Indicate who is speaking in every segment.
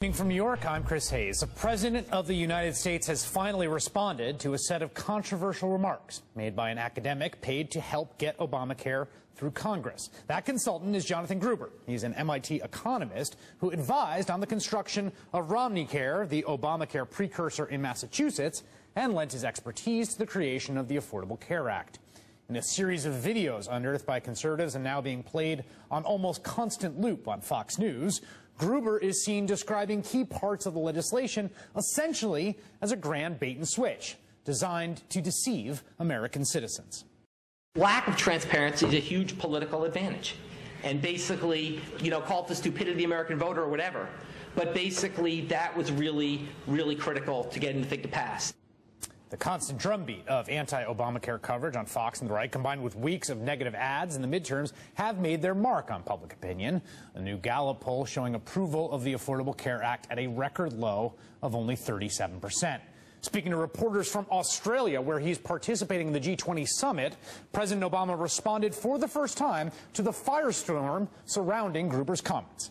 Speaker 1: From New York, I'm Chris Hayes. The President of the United States has finally responded to a set of controversial remarks made by an academic paid to help get Obamacare through Congress. That consultant is Jonathan Gruber. He's an MIT economist who advised on the construction of Romneycare, the Obamacare precursor in Massachusetts, and lent his expertise to the creation of the Affordable Care Act. In a series of videos unearthed by conservatives and now being played on almost constant loop on Fox News, Gruber is seen describing key parts of the legislation essentially as a grand bait and switch designed to deceive American citizens.
Speaker 2: Lack of transparency is a huge political advantage. And basically, call it the stupidity of the American voter or whatever. But basically, that was really, really critical to getting the thing to pass.
Speaker 1: The constant drumbeat of anti-Obamacare coverage on Fox and the right, combined with weeks of negative ads in the midterms, have made their mark on public opinion. A new Gallup poll showing approval of the Affordable Care Act at a record low of only 37%. Speaking to reporters from Australia, where he's participating in the G20 summit, President Obama responded for the first time to the firestorm surrounding Gruber's comments.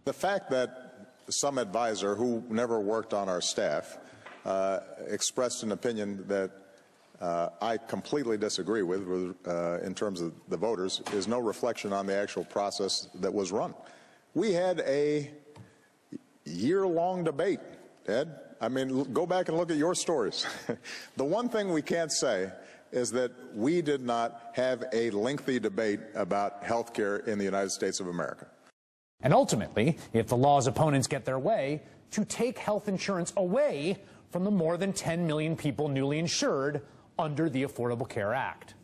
Speaker 3: The fact that some advisor who never worked on our staff expressed an opinion that I completely disagree with in terms of the voters is no reflection on the actual process that was run. We had a year-long debate, Ed. I mean, go back and look at your stories. The one thing we can't say is that we did not have a lengthy debate about health care in the United States of America.
Speaker 1: And ultimately, if the law's opponents get their way, to take health insurance away from the more than 10 million people newly insured under the Affordable Care Act.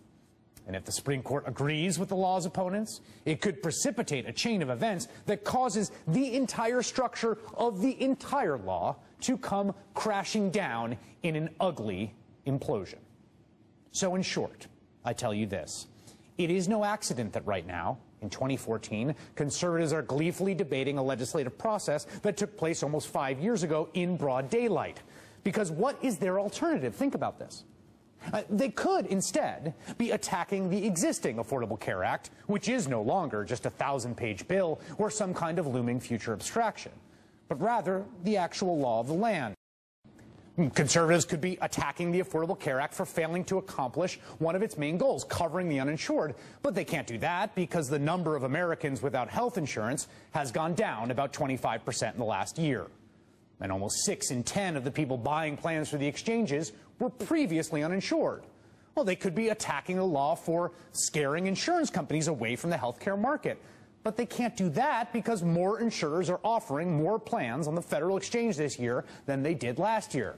Speaker 1: And if the Supreme Court agrees with the law's opponents, it could precipitate a chain of events that causes the entire structure of the entire law to come crashing down in an ugly implosion. So in short, I tell you this. It is no accident that right now, in 2014, conservatives are gleefully debating a legislative process that took place almost 5 years ago in broad daylight. Because what is their alternative? Think about this. They could instead be attacking the existing Affordable Care Act, which is no longer just a 1,000-page bill or some kind of looming future abstraction, but rather the actual law of the land. Conservatives could be attacking the Affordable Care Act for failing to accomplish one of its main goals, covering the uninsured. But they can't do that because the number of Americans without health insurance has gone down about 25% in the last year. And almost 6 in 10 of the people buying plans for the exchanges were previously uninsured. Well, they could be attacking the law for scaring insurance companies away from the health care market. But they can't do that because more insurers are offering more plans on the federal exchange this year than they did last year.